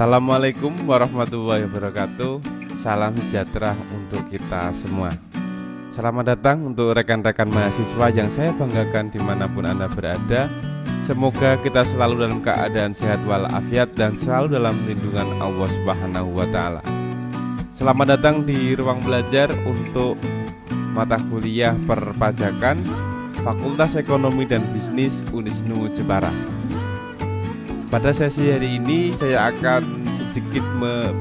Assalamualaikum warahmatullahi wabarakatuh. Salam sejahtera untuk kita semua. Selamat datang untuk rekan-rekan mahasiswa yang saya banggakan dimanapun Anda berada. Semoga kita selalu dalam keadaan sehat walafiat dan selalu dalam lindungan Allah Subhanahu wa Ta'ala. Selamat datang di ruang belajar untuk mata kuliah perpajakan Fakultas Ekonomi dan Bisnis Unisnu Jepara. Pada sesi hari ini saya akan sedikit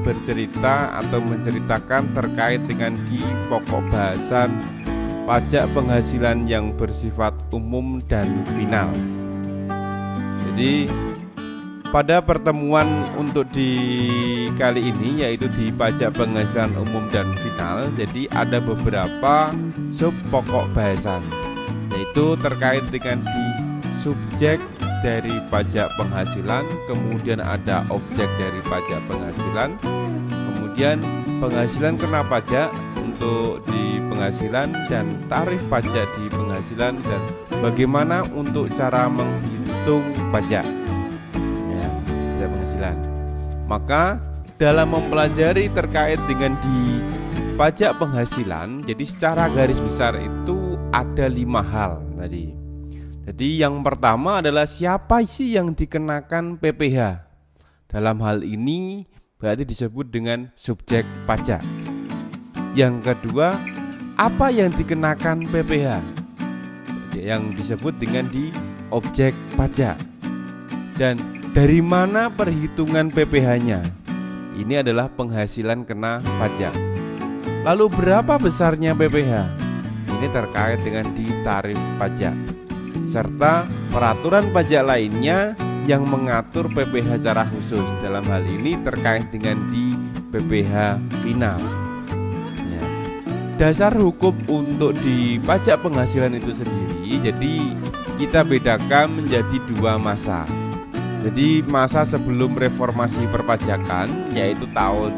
bercerita atau menceritakan terkait dengan di pokok bahasan pajak penghasilan yang bersifat umum dan final. Jadi pada pertemuan untuk di kali ini, yaitu di pajak penghasilan umum dan final, jadi ada beberapa sub pokok bahasan, yaitu terkait dengan di subjek dari pajak penghasilan, kemudian ada objek dari pajak penghasilan, kemudian penghasilan kena pajak untuk di penghasilan dan tarif pajak di penghasilan, dan bagaimana untuk cara menghitung pajak ya, pajak penghasilan. Maka dalam mempelajari terkait dengan di pajak penghasilan, jadi secara garis besar itu ada 5 hal tadi. Jadi yang pertama adalah siapa sih yang dikenakan PPh. Dalam hal ini berarti disebut dengan subjek pajak. Yang kedua, apa yang dikenakan PPh, yang disebut dengan di objek pajak. Dan dari mana perhitungan PPh-nya? Ini adalah penghasilan kena pajak. Lalu berapa besarnya PPh? Ini terkait dengan di tarif pajak, serta peraturan pajak lainnya yang mengatur PPh secara khusus. Dalam hal ini terkait dengan di PPh final ya. Dasar hukum untuk di pajak penghasilan itu sendiri, jadi kita bedakan menjadi 2 masa. Jadi masa sebelum reformasi perpajakan, yaitu tahun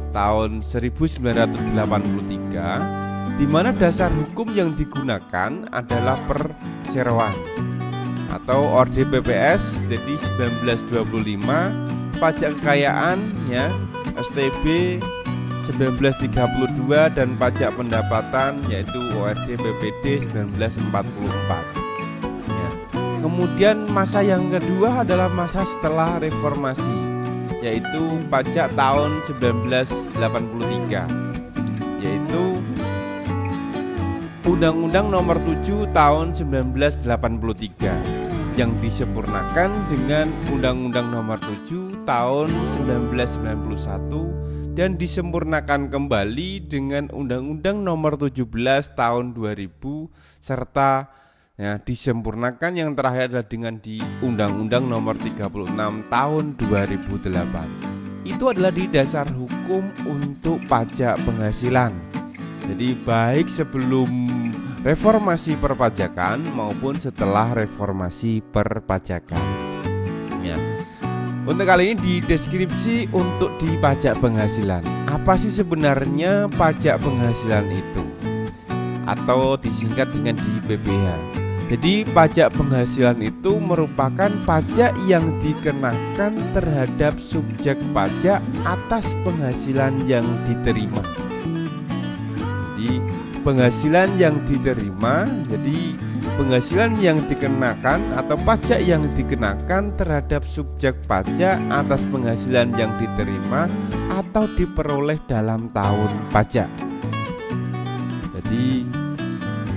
tahun 1983, di mana dasar hukum yang digunakan adalah perseroan atau Orde PPS. Jadi 1925, pajak kekayaan ya, STB 1932, dan pajak pendapatan yaitu ORD PPD 1944 ya. Kemudian masa yang kedua adalah masa setelah reformasi, yaitu pajak tahun 1983, yaitu Undang-Undang Nomor 7 Tahun 1983 yang disempurnakan dengan Undang-Undang Nomor 7 Tahun 1991 dan disempurnakan kembali dengan Undang-Undang Nomor 17 Tahun 2000, serta ya, disempurnakan yang terakhir adalah dengan di Undang-Undang Nomor 36 Tahun 2008. Itu adalah di dasar hukum untuk pajak penghasilan. Jadi baik sebelum reformasi perpajakan maupun setelah reformasi perpajakan ya. Untuk kali ini di deskripsi untuk di pajak penghasilan, apa sih sebenarnya pajak penghasilan itu, atau disingkat dengan di PPh. Jadi pajak penghasilan itu merupakan pajak yang dikenakan terhadap subjek pajak atas penghasilan yang diterima. Jadi penghasilan yang diterima, jadi penghasilan yang dikenakan atau pajak yang dikenakan terhadap subjek pajak atas penghasilan yang diterima atau diperoleh dalam tahun pajak. Jadi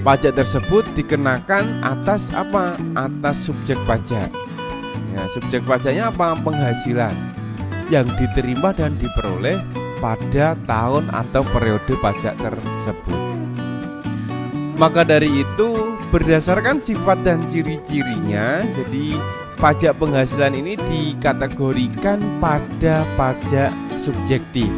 pajak tersebut dikenakan atas apa? Atas subjek pajak ya, subjek pajaknya apa? Penghasilan yang diterima dan diperoleh pada tahun atau periode pajak tersebut. Maka dari itu, berdasarkan sifat dan ciri-cirinya, jadi pajak penghasilan ini dikategorikan pada pajak subjektif.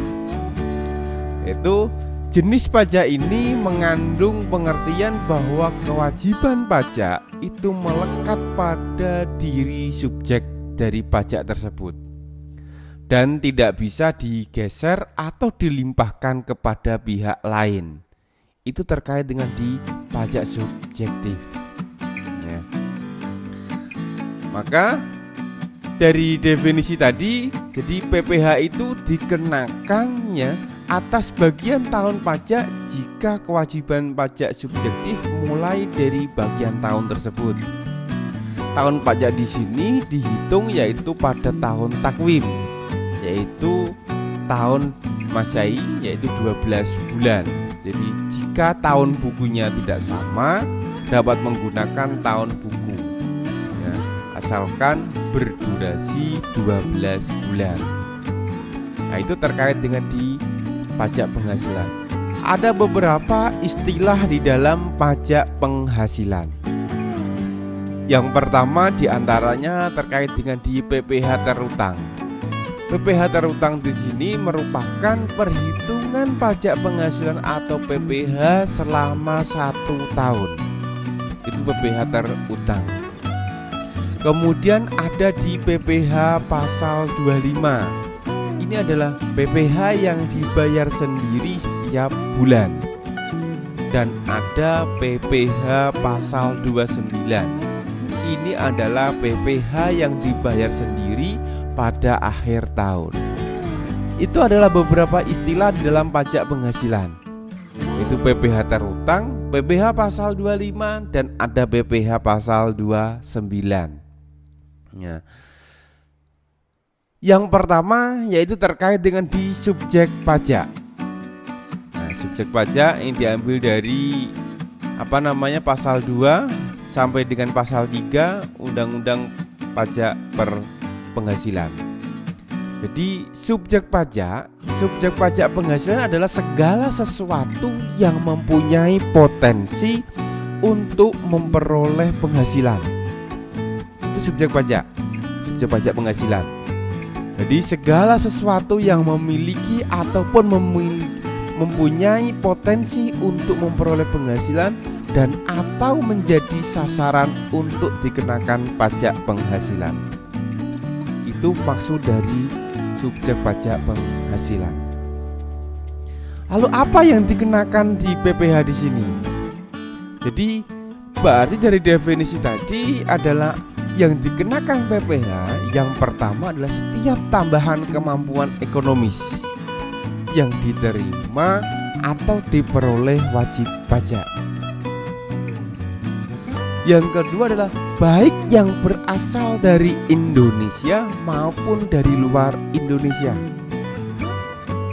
Yaitu jenis pajak ini mengandung pengertian bahwa kewajiban pajak itu melekat pada diri subjek dari pajak tersebut dan tidak bisa digeser atau dilimpahkan kepada pihak lain. Itu terkait dengan di pajak subjektif ya. Maka dari definisi tadi, jadi PPh itu dikenakannya atas bagian tahun pajak jika kewajiban pajak subjektif mulai dari bagian tahun tersebut. Tahun pajak di sini dihitung yaitu pada tahun takwim, yaitu tahun Masehi, yaitu 12 bulan. Jadi jika tahun bukunya tidak sama, dapat menggunakan tahun buku ya, asalkan berdurasi 12 bulan. Nah, itu terkait dengan di pajak penghasilan. Ada beberapa istilah di dalam pajak penghasilan. Yang pertama diantaranya terkait dengan di PPh terutang. PPh terutang di sini merupakan perhitungan pajak penghasilan atau PPh selama 1 tahun. Itu PPh terutang. Kemudian ada di PPh pasal 25. Ini adalah PPh yang dibayar sendiri setiap bulan. Dan ada PPh pasal 29. Ini adalah PPh yang dibayar sendiri pada akhir tahun. Itu adalah beberapa istilah di dalam pajak penghasilan. Itu PPh terutang, PPh pasal 25, dan ada PPh pasal 29 ya. Yang pertama yaitu terkait dengan di subjek pajak. Nah, subjek pajak ini diambil dari pasal 2 sampai dengan pasal 3 Undang-Undang Pajak Penghasilan. Jadi subjek pajak penghasilan adalah segala sesuatu yang mempunyai potensi untuk memperoleh penghasilan. Itu subjek pajak penghasilan. Jadi segala sesuatu yang memiliki ataupun mempunyai potensi untuk memperoleh penghasilan dan atau menjadi sasaran untuk dikenakan pajak penghasilan. Itu maksud dari subjek pajak penghasilan. Lalu apa yang dikenakan di PPh di sini? Jadi berarti dari definisi tadi adalah yang dikenakan PPh yang pertama adalah setiap tambahan kemampuan ekonomis yang diterima atau diperoleh wajib pajak. Yang kedua adalah baik yang berasal dari Indonesia maupun dari luar Indonesia.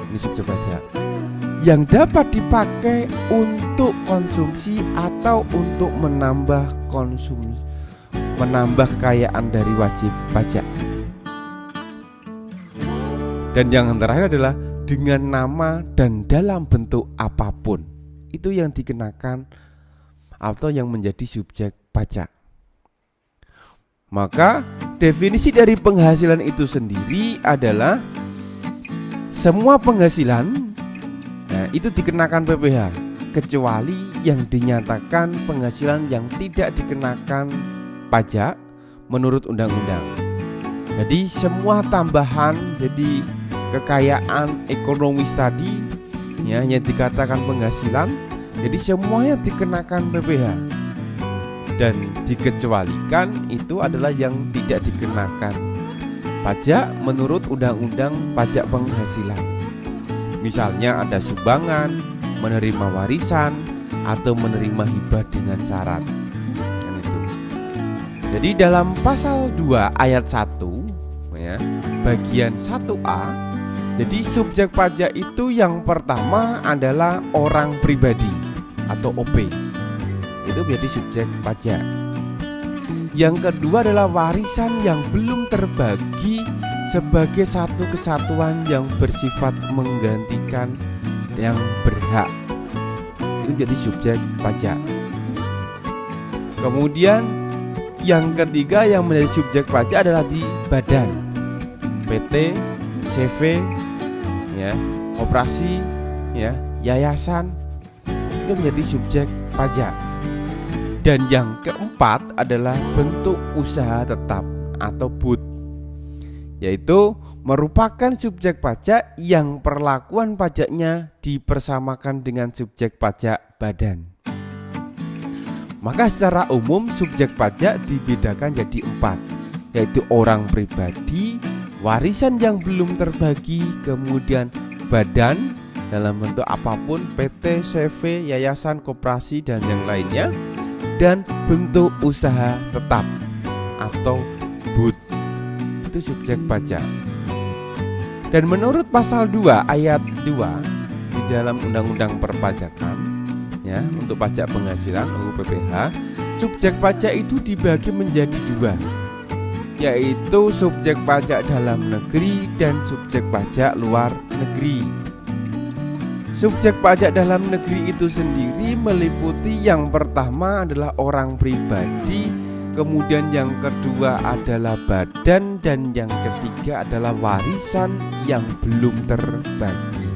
Ini subjek pajak yang dapat dipakai untuk konsumsi atau untuk menambah kekayaan dari wajib pajak. Dan yang terakhir adalah dengan nama dan dalam bentuk apapun. Itu yang dikenakan atau yang menjadi subjek pajak. Maka definisi dari penghasilan itu sendiri adalah semua penghasilan itu dikenakan PPh kecuali yang dinyatakan penghasilan yang tidak dikenakan pajak menurut undang-undang. Jadi semua tambahan jadi kekayaan ekonomis tadi ya, yang dikatakan penghasilan, jadi semuanya dikenakan PPh. Dan dikecualikan itu adalah yang tidak dikenakan pajak menurut undang-undang pajak penghasilan. Misalnya ada sumbangan, menerima warisan, atau menerima hibah dengan syarat. Dan itu. Jadi dalam pasal 2 ayat 1 ya, bagian 1A, jadi subjek pajak itu yang pertama adalah orang pribadi atau OP. Itu menjadi subjek pajak. Yang kedua adalah warisan yang belum terbagi sebagai satu kesatuan yang bersifat menggantikan yang berhak. Itu jadi subjek pajak. Kemudian yang ketiga yang menjadi subjek pajak adalah di badan, PT, CV, ya, operasi, ya, yayasan, itu menjadi subjek pajak. Dan yang keempat adalah bentuk usaha tetap atau BUT, yaitu merupakan subjek pajak yang perlakuan pajaknya dipersamakan dengan subjek pajak badan. Maka secara umum subjek pajak dibedakan jadi 4, yaitu orang pribadi, warisan yang belum terbagi, kemudian badan dalam bentuk apapun, PT, CV, yayasan, koperasi, dan yang lainnya, dan bentuk usaha tetap atau BUT. Itu subjek pajak. Dan menurut pasal 2 ayat 2 di dalam Undang-Undang Perpajakan, ya, untuk pajak penghasilan UU PPH, subjek pajak itu dibagi menjadi dua, yaitu subjek pajak dalam negeri dan subjek pajak luar negeri. Subjek pajak dalam negeri itu sendiri meliputi yang pertama adalah orang pribadi, kemudian yang kedua adalah badan, dan yang ketiga adalah warisan yang belum terbagi.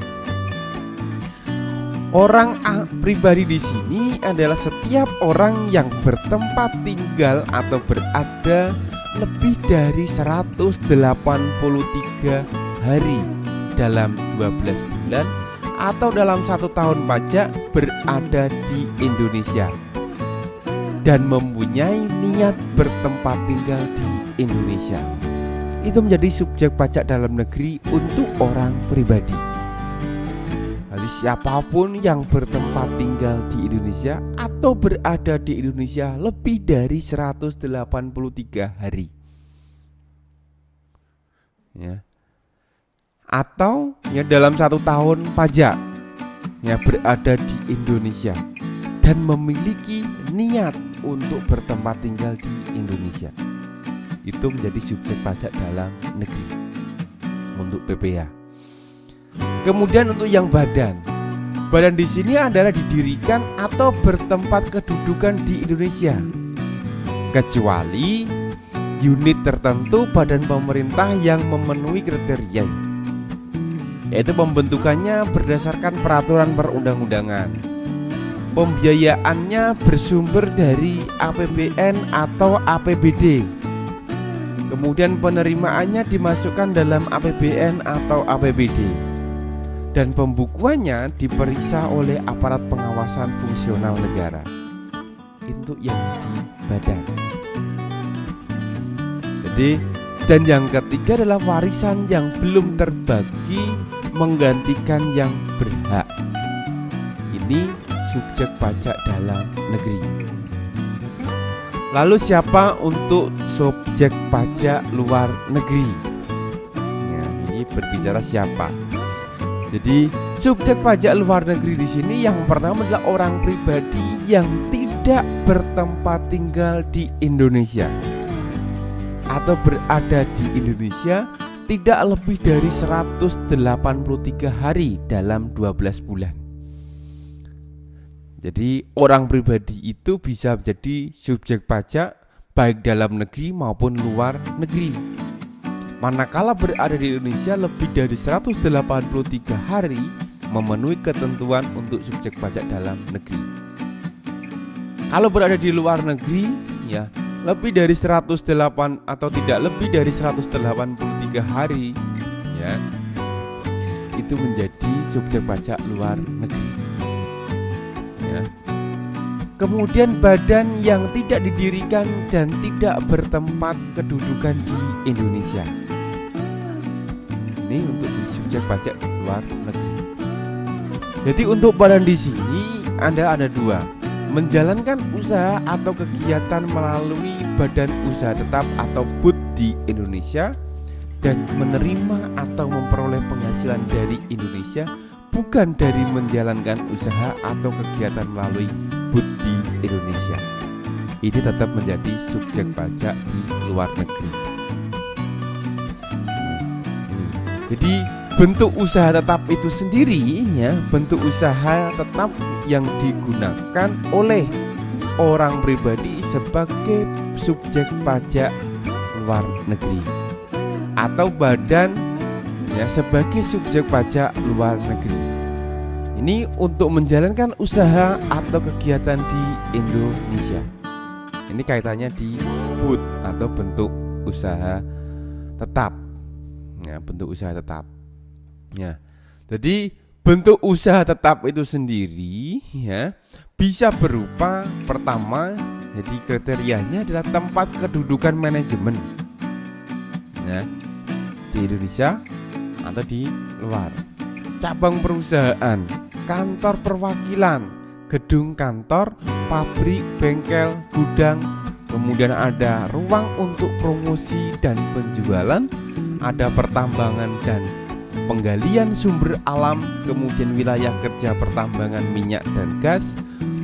Orang pribadi di sini adalah setiap orang yang bertempat tinggal atau berada lebih dari 183 hari dalam 12 bulan atau dalam 1 tahun pajak berada di Indonesia dan mempunyai niat bertempat tinggal di Indonesia. Itu menjadi subjek pajak dalam negeri untuk orang pribadi. Jadi siapapun yang bertempat tinggal di Indonesia atau berada di Indonesia lebih dari 183 hari, ya, atau ya dalam 1 tahun pajak, ya, berada di Indonesia dan memiliki niat untuk bertempat tinggal di Indonesia, itu menjadi subjek pajak dalam negeri untuk PPH. Kemudian untuk yang badan di sini adalah didirikan atau bertempat kedudukan di Indonesia, kecuali unit tertentu badan pemerintah yang memenuhi kriteria, yaitu pembentukannya berdasarkan peraturan perundang-undangan, pembiayaannya bersumber dari APBN atau APBD, kemudian penerimaannya dimasukkan dalam APBN atau APBD, dan pembukuannya diperiksa oleh aparat pengawasan fungsional negara. Itu yang di badan. Jadi, dan yang ketiga adalah warisan yang belum terbagi menggantikan yang berhak. Ini subjek pajak dalam negeri. Lalu siapa untuk subjek pajak luar negeri? Ya, ini berbicara siapa? Jadi subjek pajak luar negeri di sini yang pertama adalah orang pribadi yang tidak bertempat tinggal di Indonesia atau berada di Indonesia tidak lebih dari 183 hari dalam 12 bulan. Jadi orang pribadi itu bisa menjadi subjek pajak baik dalam negeri maupun luar negeri. Manakala berada di Indonesia lebih dari 183 hari memenuhi ketentuan untuk subjek pajak dalam negeri. Kalau berada di luar negeri, ya, lebih dari 108 atau tidak lebih dari 183 hari, ya, itu menjadi subjek pajak luar negeri, ya. Kemudian badan yang tidak didirikan dan tidak bertempat kedudukan di Indonesia, ini untuk subjek pajak luar negeri. Jadi untuk badan di sini ada dua: menjalankan usaha atau kegiatan melalui badan usaha tetap atau BUT di Indonesia, dan menerima atau memperoleh penghasilan dari Indonesia bukan dari menjalankan usaha atau kegiatan melalui BUT di Indonesia. Ini tetap menjadi subjek pajak di luar negeri. Jadi bentuk usaha tetap itu sendiri, ya, bentuk usaha tetap yang digunakan oleh orang pribadi sebagai subjek pajak luar negeri, atau badan, ya, sebagai subjek pajak luar negeri. Ini untuk menjalankan usaha atau kegiatan di Indonesia. Ini kaitannya di BUT atau bentuk usaha tetap, ya, bentuk usaha tetap, ya. Jadi bentuk usaha tetap itu sendiri, ya, bisa berupa pertama, jadi kriterianya adalah tempat kedudukan manajemen, ya, di Indonesia atau di luar. Cabang perusahaan, kantor perwakilan, gedung kantor, pabrik, bengkel, gudang. Kemudian ada ruang untuk promosi dan penjualan, ada pertambangan dan penggalian sumber alam, kemudian wilayah kerja pertambangan minyak dan gas,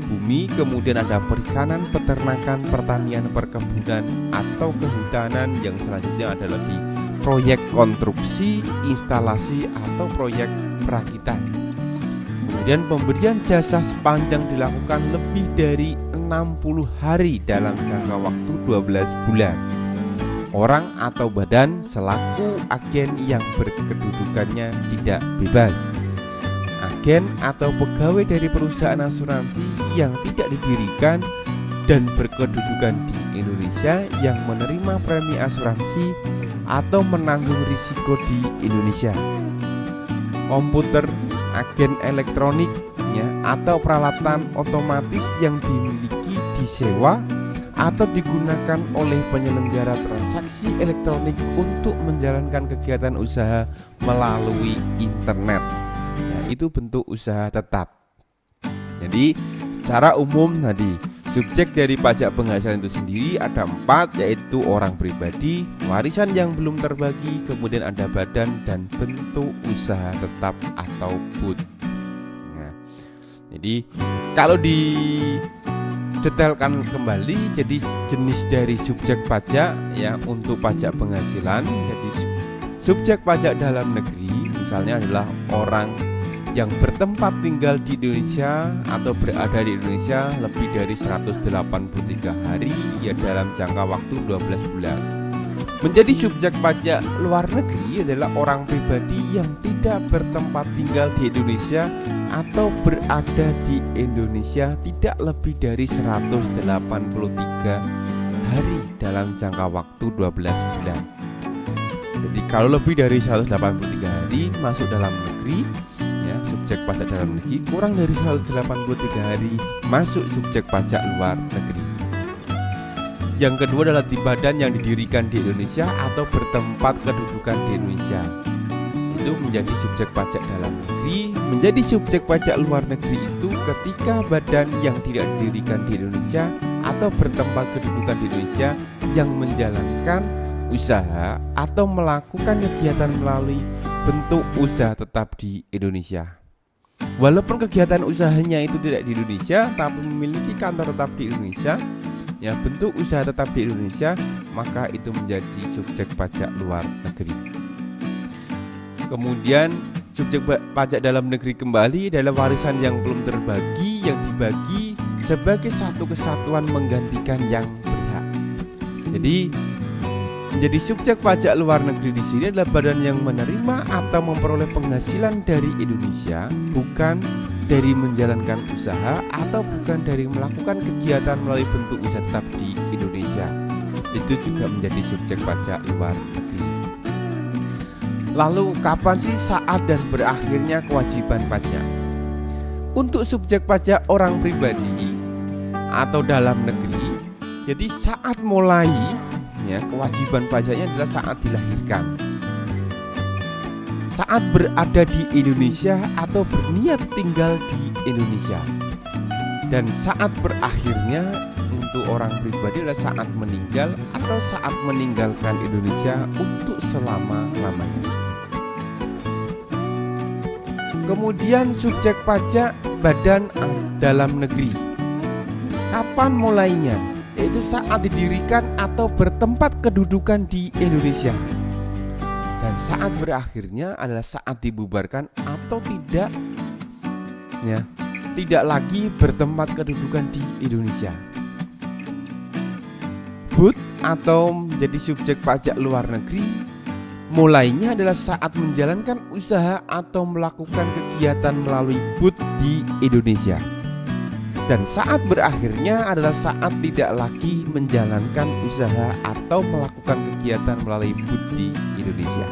bumi, kemudian ada perikanan, peternakan, pertanian, perkebunan, atau kehutanan. Yang selanjutnya adalah di proyek konstruksi, instalasi, atau proyek perakitan. Kemudian pemberian jasa sepanjang dilakukan lebih dari 60 hari dalam jangka waktu 12 bulan. Orang atau badan selaku agen yang berkedudukannya tidak bebas. Agen atau pegawai dari perusahaan asuransi yang tidak didirikan dan berkedudukan di Indonesia yang menerima premi asuransi atau menanggung risiko di Indonesia. Komputer, agen elektronik, ya, atau peralatan otomatis yang dimiliki, disewa, atau digunakan oleh penyelenggara transaksi elektronik untuk menjalankan kegiatan usaha melalui internet. Ya, itu bentuk usaha tetap. Jadi secara umum tadi subjek dari pajak penghasilan itu sendiri ada 4, yaitu orang pribadi, warisan yang belum terbagi, kemudian ada badan, dan bentuk usaha tetap atau BUT. Nah, jadi kalau didetailkan kembali, jadi jenis dari subjek pajak ya untuk pajak penghasilan. Jadi subjek pajak dalam negeri misalnya adalah orang yang bertempat tinggal di Indonesia atau berada di Indonesia lebih dari 183 hari ya dalam jangka waktu 12 bulan. Menjadi subjek pajak luar negeri adalah orang pribadi yang tidak bertempat tinggal di Indonesia atau berada di Indonesia tidak lebih dari 183 hari dalam jangka waktu 12 bulan. Jadi kalau lebih dari 183 hari masuk dalam negeri, ya, subjek pajak dalam negeri, kurang dari 183 hari masuk subjek pajak luar negeri. Yang kedua adalah di badan yang didirikan di Indonesia atau bertempat kedudukan di Indonesia. Itu menjadi subjek pajak dalam negeri. Menjadi subjek pajak luar negeri itu ketika badan yang tidak didirikan di Indonesia atau bertempat kedudukan di Indonesia yang menjalankan usaha atau melakukan kegiatan melalui bentuk usaha tetap di Indonesia. Walaupun kegiatan usahanya itu tidak di Indonesia tapi memiliki kantor tetap di Indonesia, ya, bentuk usaha tetap di Indonesia, maka itu menjadi subjek pajak luar negeri. Kemudian subjek pajak dalam negeri kembali adalah warisan yang belum terbagi yang dibagi sebagai satu kesatuan menggantikan yang berhak. Jadi menjadi subjek pajak luar negeri di sini adalah badan yang menerima atau memperoleh penghasilan dari Indonesia, bukan dari menjalankan usaha atau bukan dari melakukan kegiatan melalui bentuk usaha tetap di Indonesia. Itu juga menjadi subjek pajak luar negeri. Lalu kapan sih saat dan berakhirnya kewajiban pajak? Untuk subjek pajak orang pribadi atau dalam negeri, jadi saat mulai, ya, kewajiban pajaknya adalah saat dilahirkan, saat berada di Indonesia atau berniat tinggal di Indonesia, dan saat berakhirnya untuk orang pribadi adalah saat meninggal atau saat meninggalkan Indonesia untuk selama-lamanya. Kemudian subjek pajak badan dalam negeri, kapan mulainya? Yaitu saat didirikan atau bertempat kedudukan di Indonesia, dan saat berakhirnya adalah saat dibubarkan atau tidak, ya, tidak lagi bertempat kedudukan di Indonesia. BUT atau menjadi subjek pajak luar negeri mulainya adalah saat menjalankan usaha atau melakukan kegiatan melalui BUT di Indonesia, dan saat berakhirnya adalah saat tidak lagi menjalankan usaha atau melakukan kegiatan melalui BUT di Indonesia.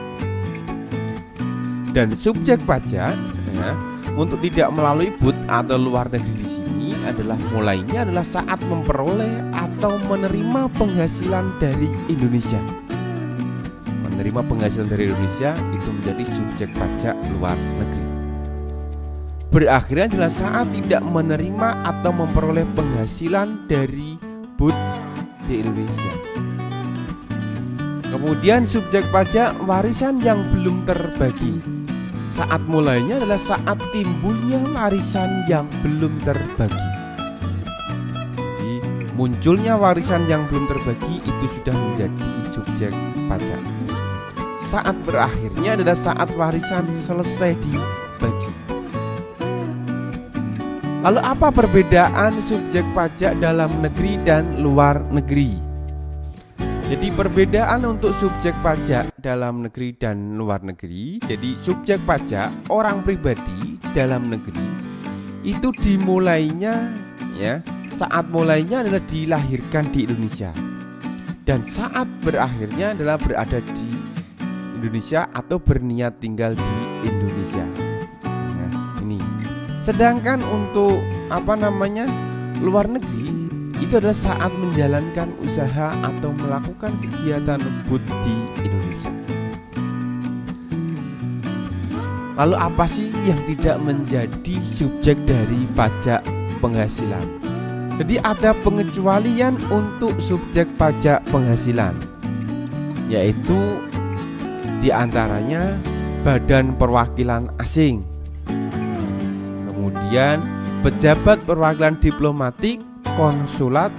Dan subjek pajak, ya, untuk tidak melalui BUT atau luar negeri di sini adalah mulainya adalah saat memperoleh atau menerima penghasilan dari Indonesia. menerima penghasilan dari Indonesia itu menjadi subjek pajak luar negeri. Berakhirnya adalah saat tidak menerima atau memperoleh penghasilan dari BUT di Indonesia. Kemudian subjek pajak warisan yang belum terbagi. Saat mulainya adalah saat timbulnya warisan yang belum terbagi. Jadi munculnya warisan yang belum terbagi itu sudah menjadi subjek pajak. Saat berakhirnya adalah saat warisan selesai dibagi. Lalu apa perbedaan subjek pajak dalam negeri dan luar negeri? Jadi perbedaan untuk subjek pajak dalam negeri dan luar negeri. Jadi subjek pajak orang pribadi dalam negeri itu dimulainya saat mulainya adalah dilahirkan di Indonesia dan saat berakhirnya adalah berada di Indonesia atau berniat tinggal di Indonesia. Nah, ini. Sedangkan untuk luar negeri itu adalah saat menjalankan usaha atau melakukan kegiatan BUT di Indonesia. Lalu apa sih yang tidak menjadi subjek dari pajak penghasilan? Jadi ada pengecualian untuk subjek pajak penghasilan, yaitu diantaranya Badan Perwakilan Asing, kemudian pejabat perwakilan diplomatik, konsulat,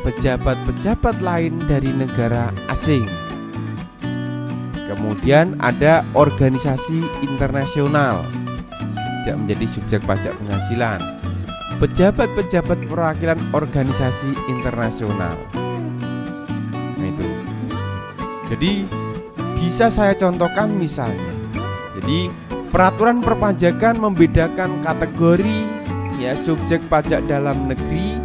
pejabat-pejabat lain dari negara asing. Kemudian ada organisasi internasional, tidak menjadi subjek pajak penghasilan. Pejabat-pejabat perwakilan organisasi internasional. Nah itu. Jadi bisa saya contohkan misalnya. Jadi peraturan perpajakan membedakan kategori subjek pajak dalam negeri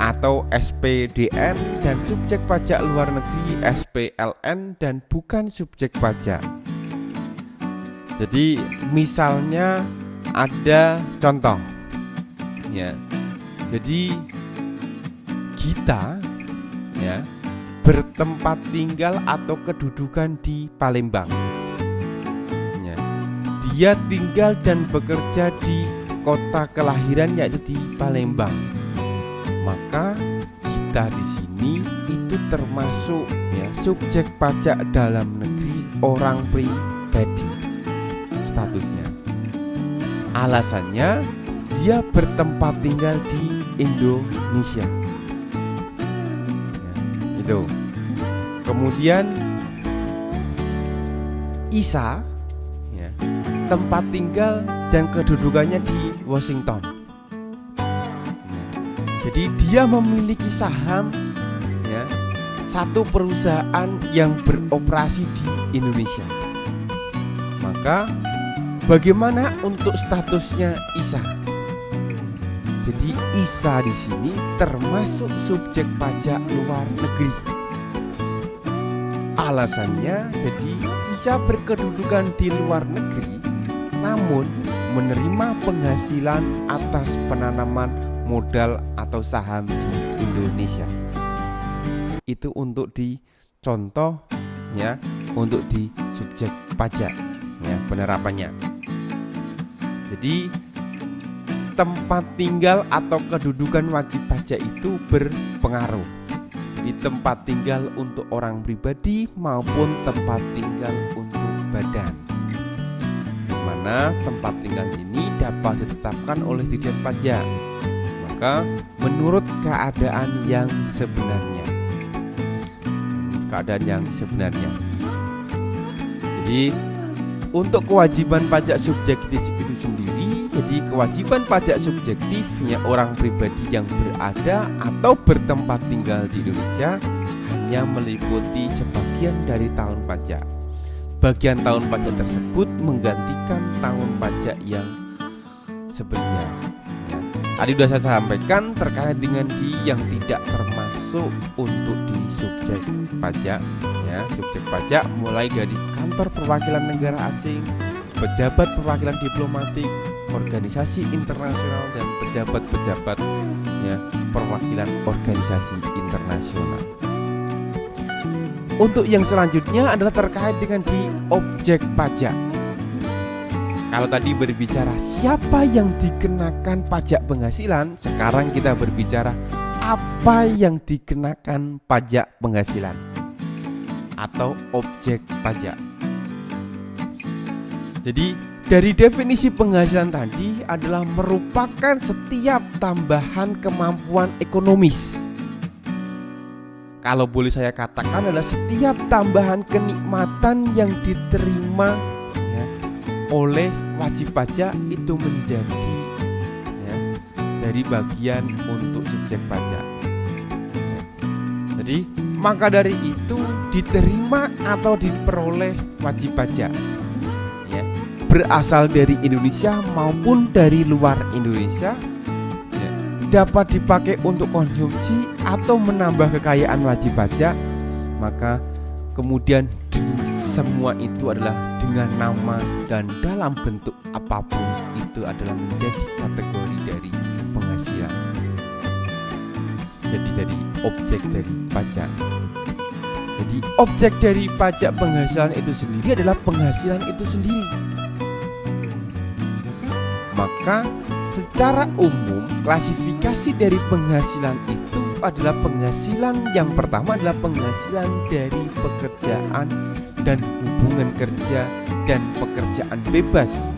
atau SPDN dan subjek pajak luar negeri SPLN dan bukan subjek pajak. Jadi misalnya ada contoh jadi kita bertempat tinggal atau kedudukan di Palembang. Dia tinggal dan bekerja di kota kelahiran yaitu di Palembang. Maka kita di sini itu termasuk subjek pajak dalam negeri orang pribadi statusnya. Alasannya dia bertempat tinggal di Indonesia. Itu. Kemudian Isa tempat tinggal dan kedudukannya di Washington. Jadi dia memiliki saham satu perusahaan yang beroperasi di Indonesia. Maka bagaimana untuk statusnya Isa? Jadi Isa di sini termasuk subjek pajak luar negeri. Alasannya jadi Isa berkedudukan di luar negeri namun menerima penghasilan atas penanaman modal atau saham di Indonesia. Itu untuk dicontoh untuk di subjek pajak penerapannya. Jadi tempat tinggal atau kedudukan wajib pajak itu berpengaruh. Jadi tempat tinggal untuk orang pribadi maupun tempat tinggal untuk badan. Mana tempat tinggal ini dapat ditetapkan oleh Ditjen Pajak. Maka menurut keadaan yang sebenarnya. Jadi untuk kewajiban pajak subjektif itu sendiri, jadi kewajiban pajak subjektifnya orang pribadi yang berada atau bertempat tinggal di Indonesia hanya meliputi sebagian dari tahun pajak. Bagian tahun pajak tersebut menggantikan tahun pajak yang sebelumnya. Tadi sudah saya sampaikan terkait dengan yang tidak termasuk untuk di subjek pajak. Subjek pajak mulai dari kantor perwakilan negara asing, pejabat perwakilan diplomatik, organisasi internasional dan pejabat-pejabat perwakilan organisasi internasional. Untuk yang selanjutnya adalah terkait dengan di objek pajak. Kalau tadi berbicara siapa yang dikenakan pajak penghasilan, sekarang kita berbicara apa yang dikenakan pajak penghasilan atau objek pajak. Jadi dari definisi penghasilan tadi adalah merupakan setiap tambahan kemampuan ekonomis. Kalau boleh saya katakan adalah setiap tambahan kenikmatan yang diterima oleh wajib pajak itu menjadi dari bagian untuk subjek pajak. Jadi maka dari itu diterima atau diperoleh wajib pajak berasal dari Indonesia maupun dari luar Indonesia, dapat dipakai untuk konsumsi atau menambah kekayaan wajib pajak. Maka kemudian semua itu adalah dengan nama dan dalam bentuk apapun itu adalah menjadi kategori dari penghasilan. Jadi dari objek dari pajak. Jadi objek dari pajak penghasilan itu sendiri adalah penghasilan itu sendiri. Maka secara umum klasifikasi dari penghasilan itu adalah penghasilan yang pertama adalah penghasilan dari pekerjaan dan hubungan kerja dan pekerjaan bebas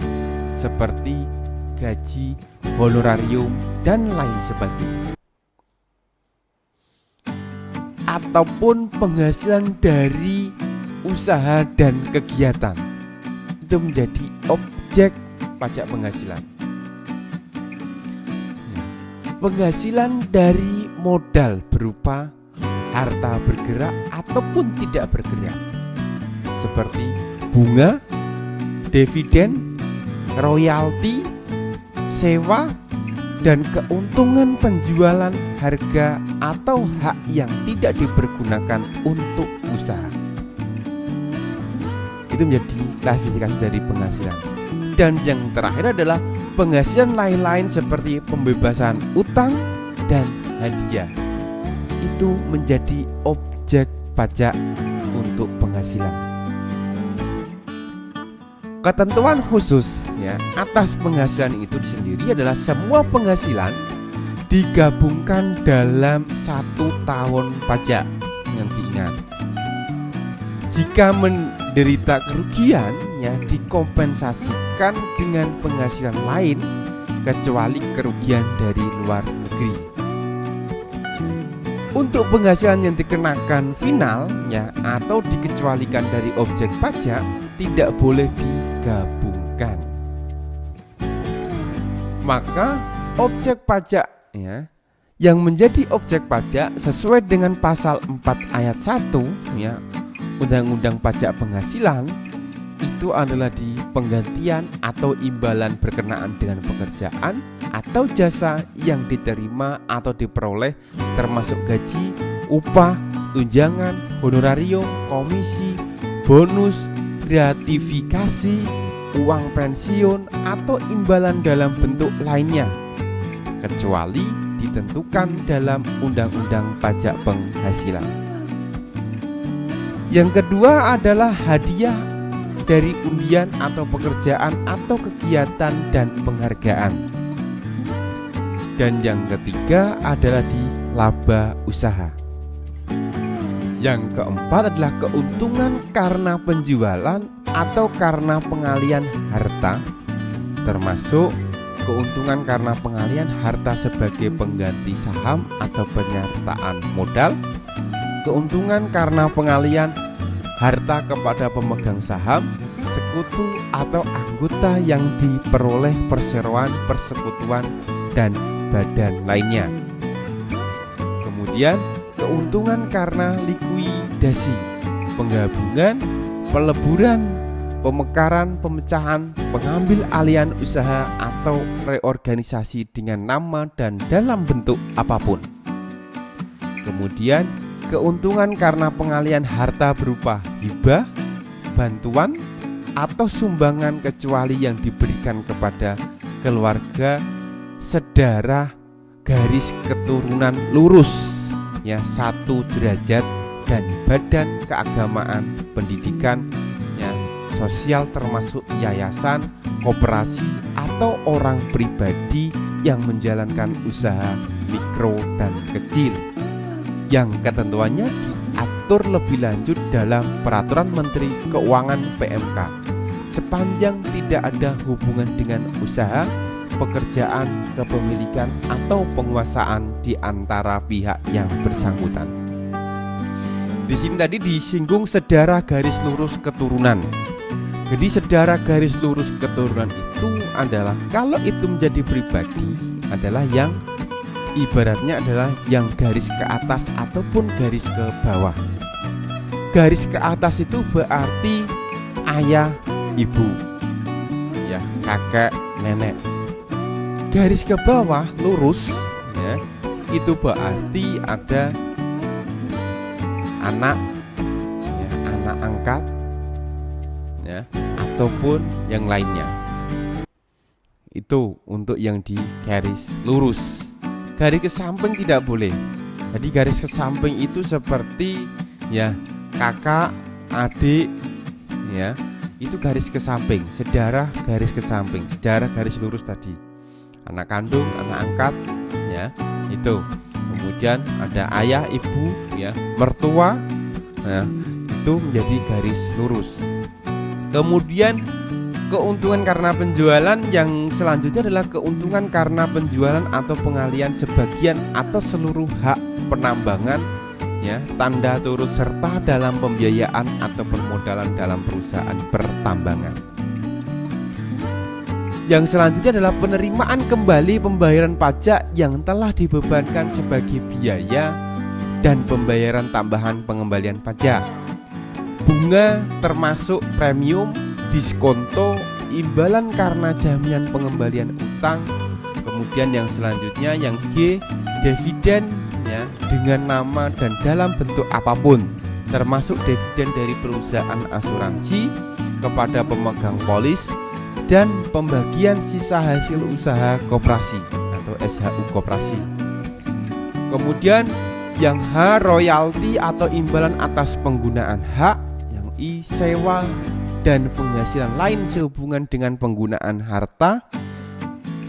seperti gaji, honorarium, dan lain sebagainya. Ataupun penghasilan dari usaha dan kegiatan itu menjadi objek pajak penghasilan. Penghasilan dari modal berupa harta bergerak ataupun tidak bergerak seperti bunga, dividen, royalti, sewa, dan keuntungan penjualan harga atau hak yang tidak dipergunakan untuk usaha. Itu menjadi klasifikasi dari penghasilan. Dan yang terakhir adalah penghasilan lain-lain seperti pembebasan utang dan hadiah. Itu menjadi objek pajak untuk penghasilan. Ketentuan khusus atas penghasilan itu sendiri adalah semua penghasilan digabungkan dalam 1 tahun pajak. Yang diingat, jika menderita kerugian dikompensasikan dengan penghasilan lain kecuali kerugian dari luar negeri. Untuk penghasilan yang dikenakan final atau dikecualikan dari objek pajak tidak boleh digabungkan. Maka objek pajak yang menjadi objek pajak sesuai dengan pasal 4 ayat 1 Undang-Undang Pajak Penghasilan itu adalah di penggantian atau imbalan berkenaan dengan pekerjaan atau jasa yang diterima atau diperoleh termasuk gaji, upah, tunjangan, honorarium, komisi, bonus, gratifikasi, uang pensiun atau imbalan dalam bentuk lainnya kecuali ditentukan dalam Undang-Undang Pajak Penghasilan. Yang kedua adalah hadiah dari undian atau pekerjaan atau kegiatan dan penghargaan. Dan yang ketiga adalah di laba usaha. Yang keempat adalah keuntungan karena penjualan atau karena pengalian harta, termasuk keuntungan karena pengalian harta sebagai pengganti saham atau penyertaan modal, keuntungan karena pengalian harta kepada pemegang saham, sekutu atau anggota yang diperoleh perseroan, persekutuan, dan badan lainnya. Kemudian keuntungan karena likuidasi, penggabungan, peleburan, pemekaran, pemecahan, pengambil alihan usaha atau reorganisasi dengan nama dan dalam bentuk apapun. Kemudian keuntungan karena pengalihan harta berupa hibah, bantuan, atau sumbangan kecuali yang diberikan kepada keluarga, saudara, garis keturunan lurus 1 derajat dan badan keagamaan, pendidikan, ya, sosial termasuk yayasan, koperasi atau orang pribadi yang menjalankan usaha mikro dan kecil yang ketentuannya diatur lebih lanjut dalam Peraturan Menteri Keuangan PMK sepanjang tidak ada hubungan dengan usaha, pekerjaan, kepemilikan atau penguasaan di antara pihak yang bersangkutan. Di sini tadi disinggung sedara garis lurus keturunan. Jadi sedara garis lurus keturunan itu adalah kalau itu menjadi pribadi adalah yang ibaratnya adalah yang garis ke atas ataupun garis ke bawah. Garis ke atas itu berarti ayah, ibu, ya, kakek, nenek. Garis ke bawah lurus, ya, itu berarti ada anak, ya, anak angkat, ya, ataupun yang lainnya. Itu untuk yang di garis lurus. Garis ke samping tidak boleh. Jadi garis ke samping itu seperti, ya, kakak, adik, ya, itu garis ke samping. Sedara garis ke samping, sedara garis lurus tadi. Anak kandung, anak angkat, ya, itu. Kemudian ada ayah, ibu, ya, mertua, ya, itu menjadi garis lurus. Kemudian keuntungan karena penjualan yang selanjutnya adalah keuntungan karena penjualan atau pengalihan sebagian atau seluruh hak penambangan, ya, tanda turut serta dalam pembiayaan atau permodalan dalam perusahaan pertambangan. Yang selanjutnya adalah penerimaan kembali pembayaran pajak yang telah dibebankan sebagai biaya dan pembayaran tambahan pengembalian pajak. Bunga termasuk premium, diskonto, imbalan karena jaminan pengembalian utang. Kemudian yang selanjutnya yang G, dividen, ya, dengan nama dan dalam bentuk apapun, termasuk dividen dari perusahaan asuransi kepada pemegang polis dan pembagian sisa hasil usaha koperasi atau SHU koperasi. Kemudian yang H, royalti atau imbalan atas penggunaan hak. Yang I, sewa dan penghasilan lain sehubungan dengan penggunaan harta.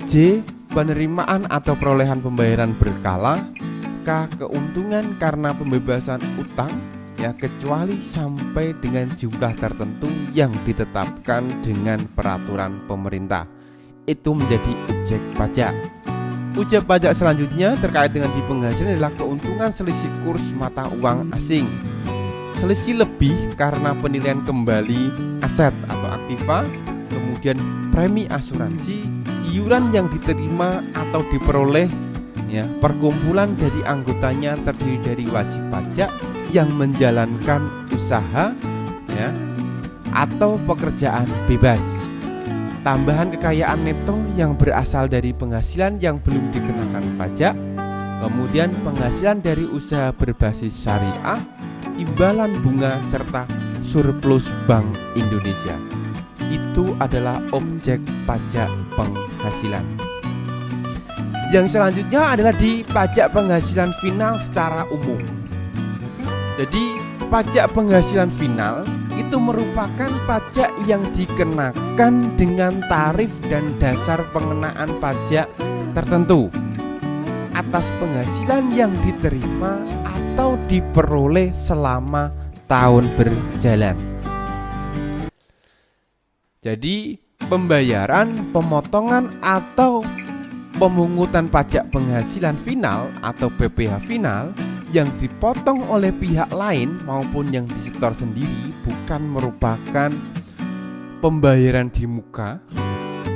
J, penerimaan atau perolehan pembayaran berkala. K, keuntungan karena pembebasan utang, ya, kecuali sampai dengan jumlah tertentu yang ditetapkan dengan peraturan pemerintah. Itu menjadi objek pajak. Objek pajak selanjutnya terkait dengan di penghasilan adalah keuntungan selisih kurs mata uang asing, selisih lebih karena penilaian kembali aset atau aktiva, kemudian premi asuransi, iuran yang diterima atau diperoleh, ya, perkumpulan dari anggotanya terdiri dari wajib pajak yang menjalankan usaha, ya, atau pekerjaan bebas. Tambahan kekayaan neto yang berasal dari penghasilan yang belum dikenakan pajak. Kemudian penghasilan dari usaha berbasis syariah, imbalan bunga serta surplus Bank Indonesia. Itu adalah objek pajak penghasilan. Yang selanjutnya adalah di pajak penghasilan final secara umum. Jadi pajak penghasilan final itu merupakan pajak yang dikenakan dengan tarif dan dasar pengenaan pajak tertentu atas penghasilan yang diterima atau diperoleh selama tahun berjalan. Jadi pembayaran, pemotongan atau pemungutan pajak penghasilan final atau PPh final yang dipotong oleh pihak lain maupun yang disetor sendiri bukan merupakan pembayaran di muka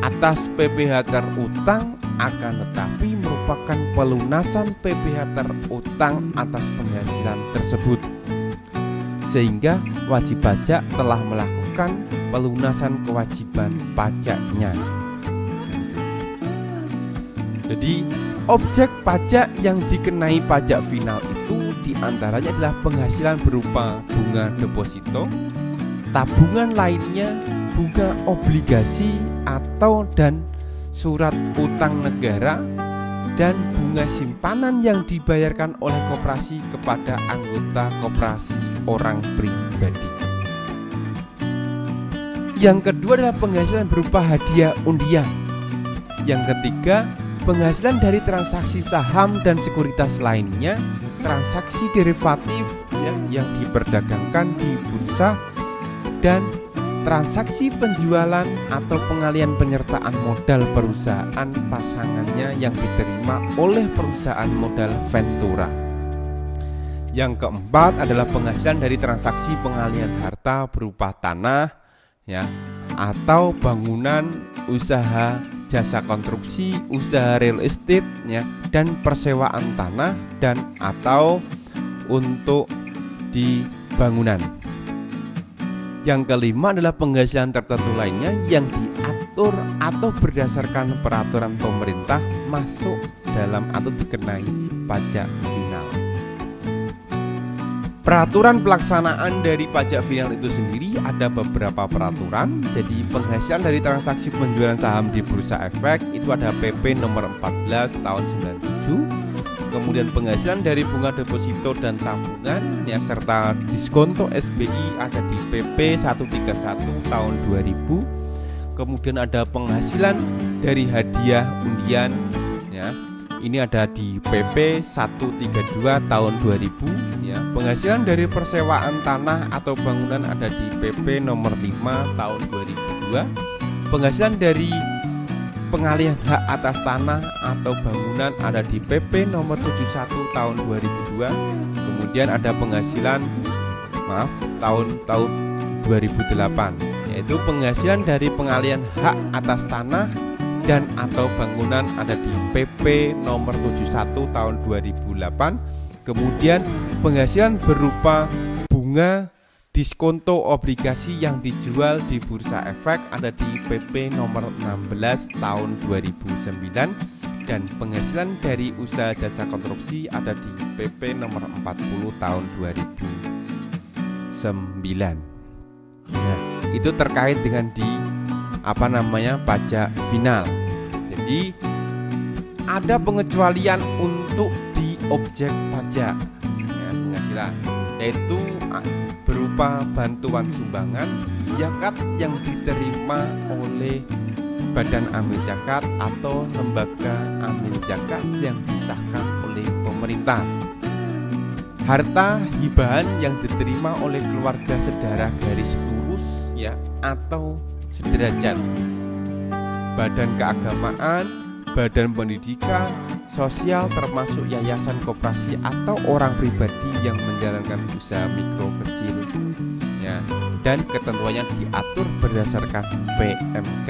atas PPh terutang, akan tetapi merupakan pelunasan PPh terutang atas penghasilan tersebut, sehingga wajib pajak telah melakukan pelunasan kewajiban pajaknya. Jadi objek pajak yang dikenai pajak final itu diantaranya adalah penghasilan berupa bunga deposito, tabungan lainnya, bunga obligasi atau dan surat utang negara, dan bunga simpanan yang dibayarkan oleh koperasi kepada anggota koperasi orang pribadi. Yang kedua adalah penghasilan berupa hadiah undian. Yang ketiga, penghasilan dari transaksi saham dan sekuritas lainnya, transaksi derivatif yang diperdagangkan di bursa, dan transaksi penjualan atau pengalian penyertaan modal perusahaan pasangannya yang diterima oleh perusahaan modal Ventura. Yang keempat adalah penghasilan dari transaksi pengalian harta berupa tanah atau bangunan, usaha jasa konstruksi, usaha real estate dan persewaan tanah dan atau untuk di bangunan. Yang kelima adalah penghasilan tertentu lainnya yang diatur atau berdasarkan peraturan pemerintah masuk dalam atau dikenai pajak final. Peraturan pelaksanaan dari pajak final itu sendiri ada beberapa peraturan. Jadi penghasilan dari transaksi penjualan saham di Bursa Efek itu ada PP nomor 14 tahun 97. Kemudian penghasilan dari bunga deposito dan tabungan serta diskonto SBI ada di PP 131 tahun 2000. Kemudian ada penghasilan dari hadiah undian ini ada di PP 132 tahun 2000 Penghasilan dari persewaan tanah atau bangunan ada di PP nomor 5 tahun 2002. Penghasilan dari pengalihan hak atas tanah atau bangunan ada di PP nomor 71 tahun 2002. Kemudian ada penghasilan tahun 2008, yaitu penghasilan dari pengalihan hak atas tanah dan atau bangunan ada di PP nomor 71 tahun 2008. Kemudian penghasilan berupa bunga diskonto obligasi yang dijual di Bursa Efek ada di PP nomor 16 tahun 2009 dan penghasilan dari usaha jasa konstruksi ada di PP nomor 40 tahun 2009. Itu terkait dengan pajak final. Jadi ada pengecualian untuk di objek pajak penghasilan, yaitu berupa bantuan sumbangan zakat yang diterima oleh badan amil zakat atau lembaga amil zakat yang disahkan oleh pemerintah. Harta hibahan yang diterima oleh keluarga sedarah garis lurus atau sederajat, badan keagamaan, badan pendidikan, sosial termasuk yayasan koperasi atau orang pribadi yang menjalankan usaha mikro kecil dan ketentuannya diatur berdasarkan PMK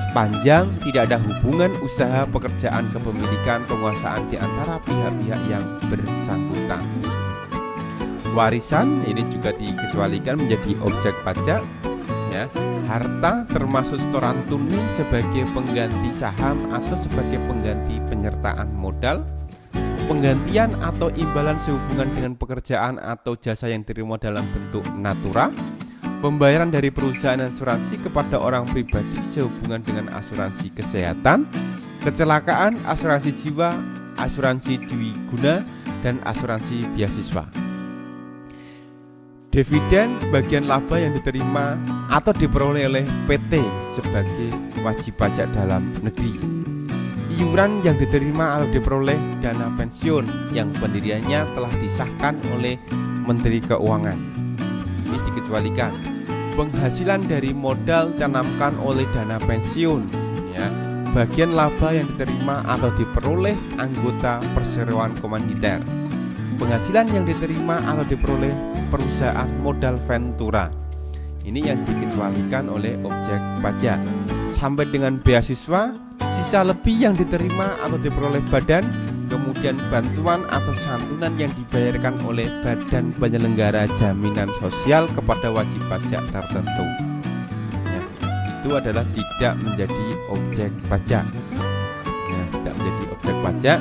sepanjang tidak ada hubungan usaha, pekerjaan, kepemilikan, penguasaan di antara pihak-pihak yang bersangkutan. Warisan ini juga dikecualikan menjadi objek pajak. Harta termasuk setoran tunai sebagai pengganti saham atau sebagai pengganti penyertaan modal, penggantian atau imbalan sehubungan dengan pekerjaan atau jasa yang diterima dalam bentuk natura, pembayaran dari perusahaan asuransi kepada orang pribadi sehubungan dengan asuransi kesehatan, kecelakaan, asuransi jiwa, asuransi dwiguna, dan asuransi beasiswa. Dividen bagian laba yang diterima atau diperoleh oleh PT sebagai wajib pajak dalam negeri. Iuran yang diterima atau diperoleh dana pensiun yang pendiriannya telah disahkan oleh Menteri Keuangan. Ini dikecualikan. Penghasilan dari modal ditanamkan oleh dana pensiun bagian laba yang diterima atau diperoleh anggota perseroan komaniter. Penghasilan yang diterima atau diperoleh perusahaan modal Ventura. Ini yang dikecualikan oleh objek pajak. Sampai dengan beasiswa, sisa lebih yang diterima atau diperoleh badan, kemudian bantuan atau santunan yang dibayarkan oleh badan penyelenggara jaminan sosial kepada wajib pajak tertentu. Itu adalah tidak menjadi objek pajak. Tidak menjadi objek pajak.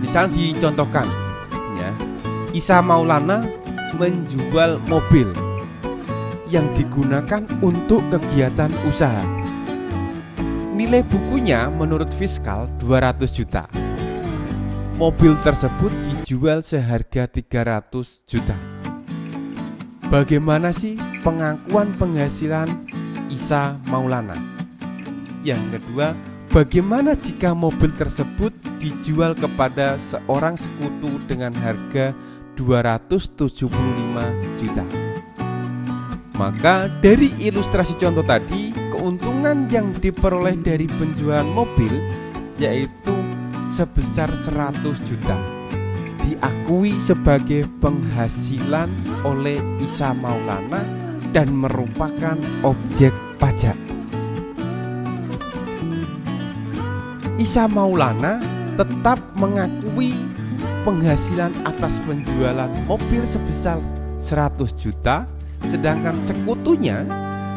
Misal dicontohkan, Isa Maulana menjual mobil yang digunakan untuk kegiatan usaha. Nilai bukunya menurut fiskal 200 juta. mobil tersebut dijual seharga 300 juta. Bagaimana sih pengakuan penghasilan Isa Maulana? Yang kedua, bagaimana jika mobil tersebut dijual kepada seorang sekutu dengan harga 275 juta? Maka dari ilustrasi contoh tadi, keuntungan yang diperoleh dari penjualan mobil yaitu sebesar 100 juta diakui sebagai penghasilan oleh Isa Maulana dan merupakan objek pajak. Isa Maulana tetap mengakui penghasilan atas penjualan mobil sebesar 100 juta, sedangkan sekutunya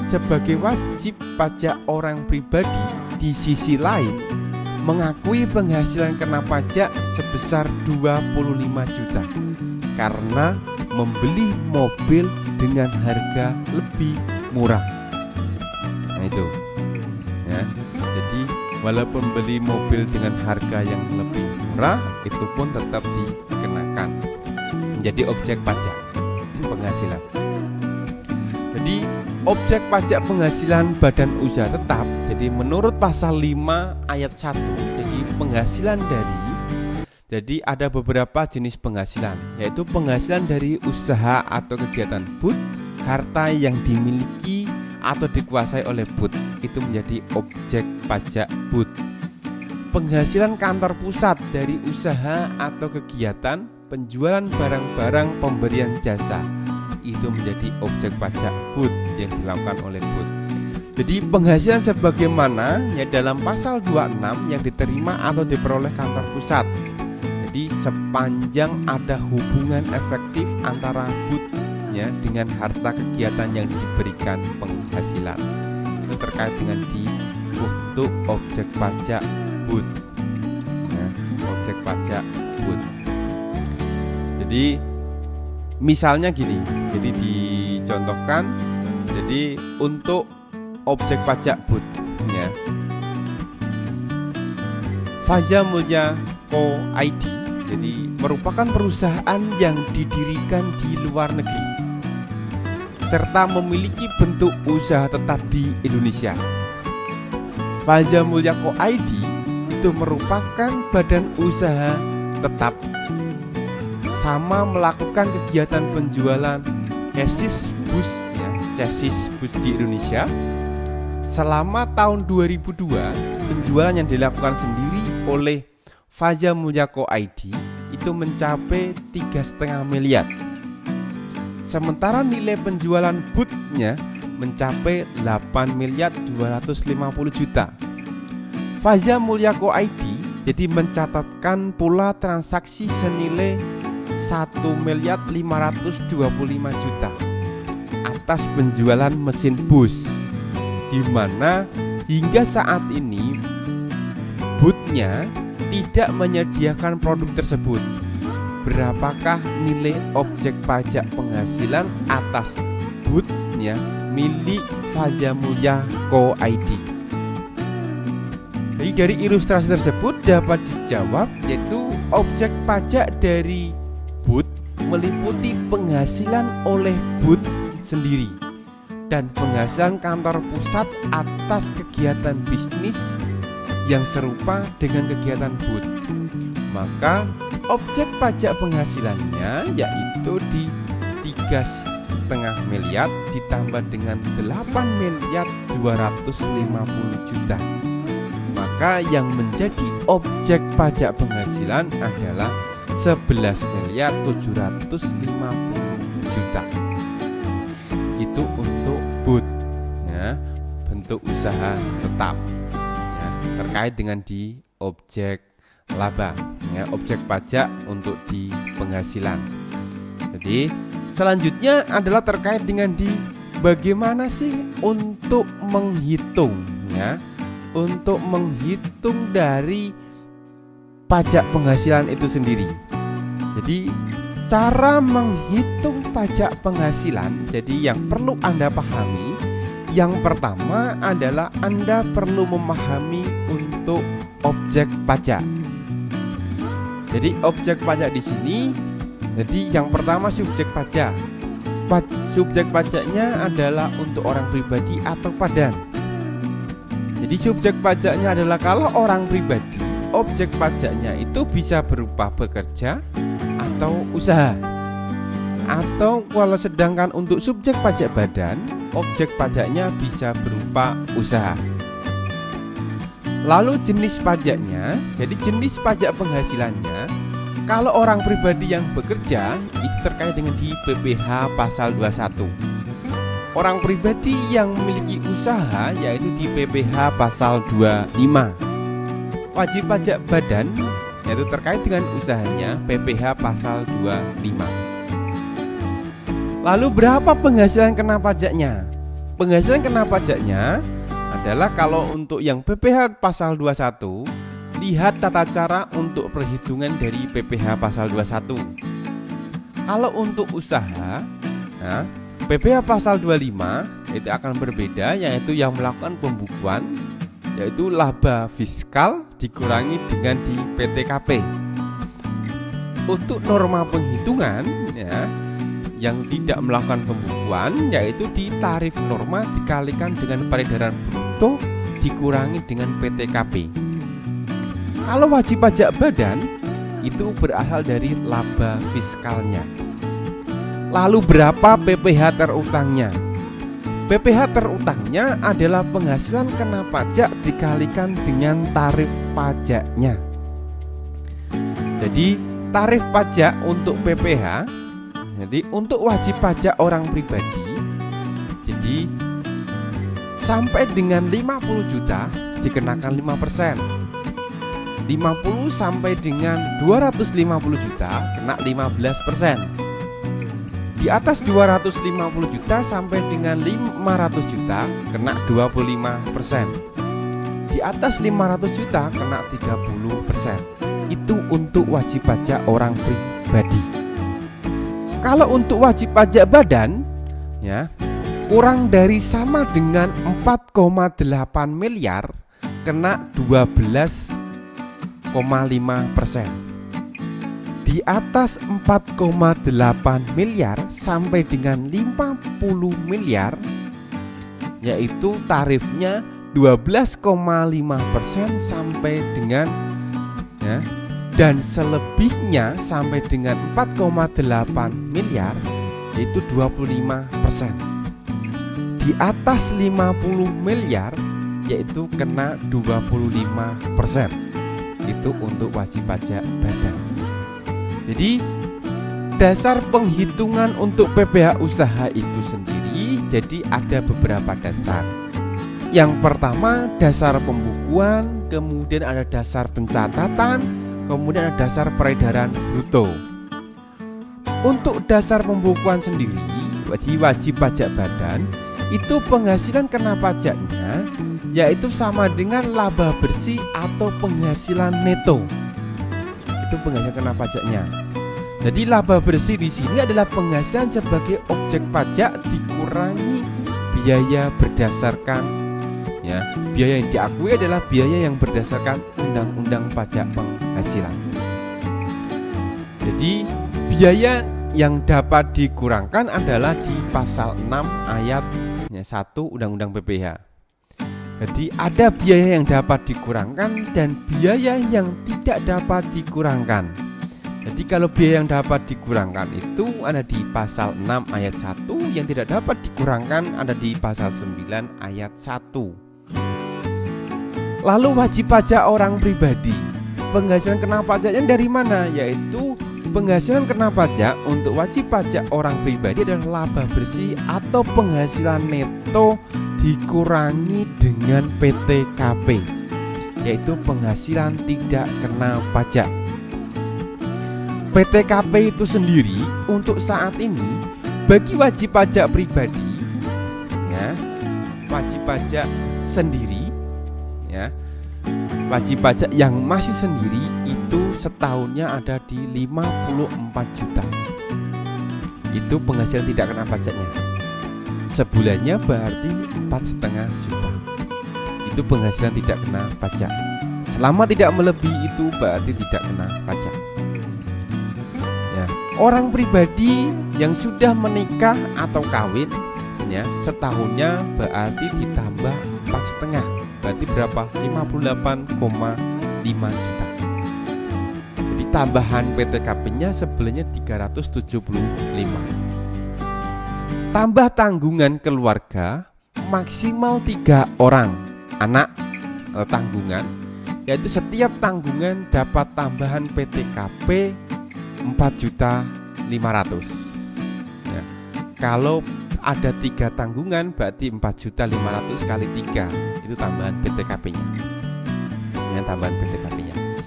sebagai wajib pajak orang pribadi di sisi lain mengakui penghasilan kena pajak sebesar 25 juta karena membeli mobil dengan harga lebih murah. Nah itu ya. Jadi walaupun beli mobil dengan harga yang lebih murah, itu pun tetap dikenakan menjadi objek pajak penghasilan. Jadi objek pajak penghasilan badan usaha tetap. Jadi menurut pasal 5 ayat 1, jadi ada beberapa jenis penghasilan, yaitu penghasilan dari usaha atau kegiatan BUT, harta yang dimiliki atau dikuasai oleh BUT itu menjadi objek pajak BUT. Penghasilan kantor pusat dari usaha atau kegiatan penjualan barang-barang pemberian jasa itu menjadi objek pajak BUT yang dilakukan oleh BUT. Jadi penghasilan sebagaimana ya dalam pasal 26 yang diterima atau diperoleh kantor pusat. Jadi sepanjang ada hubungan efektif antara BUT ya dengan harta kegiatan yang diberikan penghasilan, itu terkait dengan untuk objek pajak BUT ya, objek pajak BUT. Jadi misalnya gini, jadi dicontohkan, jadi untuk objek pajak BUT ya, Faza Mulya Co. ID jadi merupakan perusahaan yang didirikan di luar negeri serta memiliki bentuk usaha tetap di Indonesia. Faza Mulya Co. ID itu merupakan badan usaha tetap sama melakukan kegiatan penjualan chassis bus ya, chassis bus di Indonesia. Selama tahun 2002, penjualan yang dilakukan sendiri oleh Faza Mulya Co. ID itu mencapai 3,5 miliar. Sementara nilai penjualan BUT-nya mencapai 8 miliar 250 juta. Faza Mulya Co. ID jadi mencatatkan pula transaksi senilai 1 miliar 525 juta atas penjualan mesin bus, di mana hingga saat ini BUT-nya tidak menyediakan produk tersebut. Berapakah nilai objek pajak penghasilan atas BUT-nya milik Faza Mulya Co. ID? Jadi dari ilustrasi tersebut dapat dijawab, yaitu objek pajak dari BUT meliputi penghasilan oleh BUT sendiri dan penghasilan kantor pusat atas kegiatan bisnis yang serupa dengan kegiatan BUT. Maka objek pajak penghasilannya yaitu di 3,5 miliar ditambah dengan 8 miliar 250 juta. Maka yang menjadi objek pajak penghasilan adalah 11 miliar 750 juta. Itu untuk BUT ya, bentuk usaha tetap ya, terkait dengan di objek laba ya, objek pajak untuk di penghasilan. Jadi selanjutnya adalah terkait dengan di bagaimana sih untuk menghitung ya, untuk menghitung dari pajak penghasilan itu sendiri. Jadi cara menghitung pajak penghasilan, jadi yang perlu Anda pahami, yang pertama adalah Anda perlu memahami untuk objek pajak. Jadi objek pajak di sini, jadi yang pertama subjek pajak. Subjek pajaknya adalah untuk orang pribadi atau padan. Jadi subjek pajaknya adalah kalau orang pribadi, objek pajaknya itu bisa berupa bekerja atau usaha. Atau kalau sedangkan untuk subjek pajak badan, objek pajaknya bisa berupa usaha. Lalu jenis pajaknya, jadi jenis pajak penghasilannya, kalau orang pribadi yang bekerja itu terkait dengan di PPh pasal 21. Orang pribadi yang memiliki usaha yaitu di PPh pasal 25. Wajib pajak badan yaitu terkait dengan usahanya PPh pasal 25. Lalu berapa penghasilan kena pajaknya? Penghasilan kena pajaknya adalah kalau untuk yang PPh pasal 21, lihat tata cara untuk perhitungan dari PPh pasal 21. Kalau untuk usaha, nah, PPh pasal 25 itu akan berbeda, yaitu yang melakukan pembukuan yaitu laba fiskal dikurangi dengan di PTKP. Untuk norma penghitungan ya, yang tidak melakukan pembukuan yaitu di tarif norma dikalikan dengan peredaran bruto dikurangi dengan PTKP. Kalau wajib pajak badan itu berasal dari laba fiskalnya. Lalu berapa PPh terutangnya? PPh terutangnya adalah penghasilan kena pajak dikalikan dengan tarif pajaknya. Jadi tarif pajak untuk PPh, jadi untuk wajib pajak orang pribadi, jadi sampai dengan 50 juta dikenakan 5%. 50 sampai dengan 250 juta kena 15%. Di atas 250 juta sampai dengan 500 juta kena 25%. Di atas 500 juta kena 30%. Itu untuk wajib pajak orang pribadi. Kalau untuk wajib pajak badan ya, kurang dari sama dengan 4,8 miliar kena 12,5%. Di atas 4,8 miliar sampai dengan 50 miliar yaitu tarifnya 12,5% sampai dengan ya, dan selebihnya sampai dengan 4,8 miliar yaitu 25%. Di atas 50 miliar yaitu kena 25%. Itu untuk wajib pajak badan. Jadi dasar penghitungan untuk PPh usaha itu sendiri jadi ada beberapa dasar. Yang pertama dasar pembukuan, kemudian ada dasar pencatatan, kemudian ada dasar peredaran bruto. Untuk dasar pembukuan sendiri wajib pajak badan itu penghasilan kena pajaknya yaitu sama dengan laba bersih atau penghasilan neto. Itu penghasilan kena pajaknya. Jadi laba bersih di sini adalah penghasilan sebagai objek pajak dikurangi biaya berdasarkan ya, biaya yang diakui adalah biaya yang berdasarkan undang-undang pajak penghasilan. Jadi biaya yang dapat dikurangkan adalah di pasal 6 ayat 1 Undang-Undang PPh. Jadi ada biaya yang dapat dikurangkan dan biaya yang tidak dapat dikurangkan. Jadi kalau biaya yang dapat dikurangkan itu ada di pasal 6 ayat 1, yang tidak dapat dikurangkan ada di pasal 9 ayat 1. Lalu wajib pajak orang pribadi, penghasilan kena pajaknya dari mana? Yaitu penghasilan kena pajak untuk wajib pajak orang pribadi adalah laba bersih atau penghasilan neto dikurangi dengan PTKP, yaitu penghasilan tidak kena pajak. PTKP itu sendiri untuk saat ini bagi wajib pajak pribadi ya, wajib pajak sendiri ya, wajib pajak yang masih sendiri itu setahunnya ada di 54 juta. Itu penghasilan tidak kena pajaknya. Sebulannya berarti 4,5 juta. Itu penghasilan tidak kena pajak. Selama tidak melebihi itu berarti tidak kena pajak. Orang pribadi yang sudah menikah atau kawin ya, setahunnya berarti ditambah 4,5, berarti berapa? 58,5 juta. Jadi tambahan PTKP-nya sebenarnya 375. Tambah tanggungan keluarga maksimal 3 orang anak tanggungan, yaitu setiap tanggungan dapat tambahan PTKP 4.500.000 ya. Kalau ada 3 tanggungan berarti 4.500.000 kali 3 itu tambahan PTKP-nya. Dengan tambahan PTKP-nya.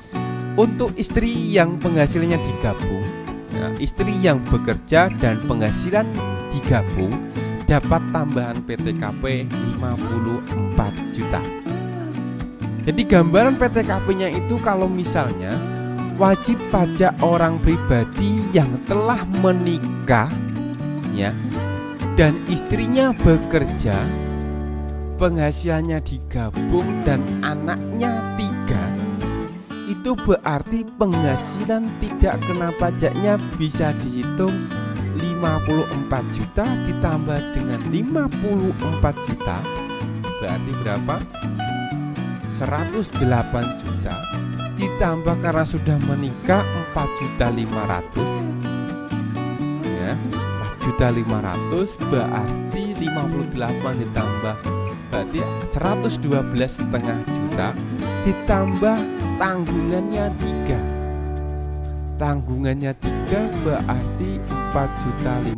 Untuk istri yang penghasilannya digabung ya, istri yang bekerja dan penghasilan digabung dapat tambahan PTKP 54 juta. Jadi gambaran PTKP-nya itu kalau misalnya wajib pajak orang pribadi yang telah menikah ya dan istrinya bekerja, penghasilannya digabung dan anaknya 3, itu berarti penghasilan tidak kena pajaknya bisa dihitung 54 juta ditambah dengan 54 juta berarti berapa? 108 juta ditambah karena sudah menikah 4.500.000 ya, 4.500.000 berarti 58 ditambah berarti 112,5 juta ditambah tanggungannya 3. Tanggungannya 3 berarti 4.500.000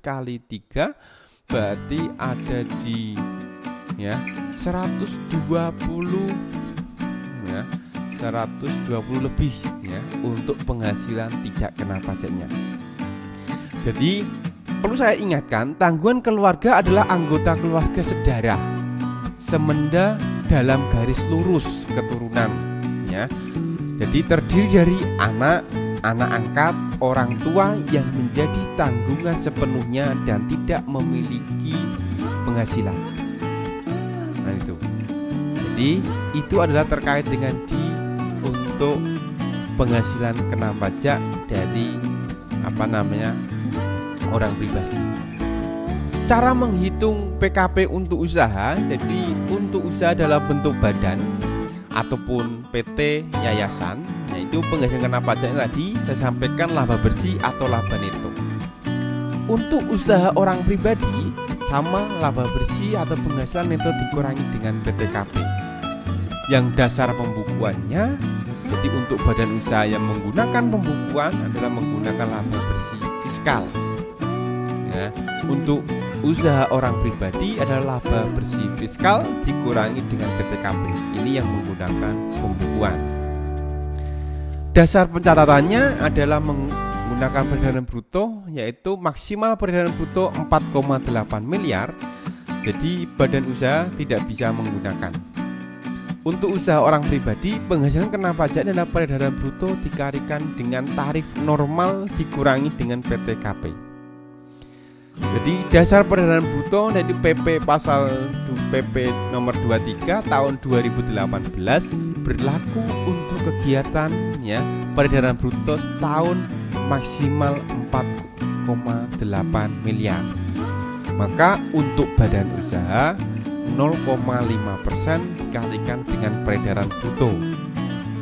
kali 3 berarti ada di ya 120 ya, 120 lebih ya untuk penghasilan tidak kena pajaknya. Jadi perlu saya ingatkan, tanggungan keluarga adalah anggota keluarga sedarah semenda dalam garis lurus keturunan ya. Jadi terdiri dari anak, anak angkat, orang tua yang menjadi tanggungan sepenuhnya dan tidak memiliki penghasilan. Nah itu. Jadi itu adalah terkait dengan untuk penghasilan kena pajak dari orang pribadi. Cara menghitung PKP untuk usaha, jadi untuk usaha dalam bentuk badan ataupun PT yayasan, yaitu penghasilan kena pajaknya tadi saya sampaikan laba bersih atau laba neto. Untuk usaha orang pribadi sama laba bersih atau penghasilan neto dikurangi dengan PTKP. Yang dasar pembukuannya, jadi untuk badan usaha yang menggunakan pembukuan adalah menggunakan laba bersih fiskal ya. Untuk usaha orang pribadi adalah laba bersih fiskal dikurangi dengan PTKP. Ini yang menggunakan pembukuan. Dasar pencatatannya adalah menggunakan peredaran bruto, yaitu maksimal peredaran bruto 4,8 miliar. Jadi badan usaha tidak bisa menggunakan. Untuk usaha orang pribadi, penghasilan kena pajak adalah peredaran bruto dikalikan dengan tarif normal dikurangi dengan PTKP. Jadi dasar peredaran bruto dari PP pasal PP nomor 23 tahun 2018 berlaku untuk kegiatan ya peredaran bruto setahun maksimal 4,8 miliar. Maka untuk badan usaha 0,5% dikalikan dengan peredaran bruto.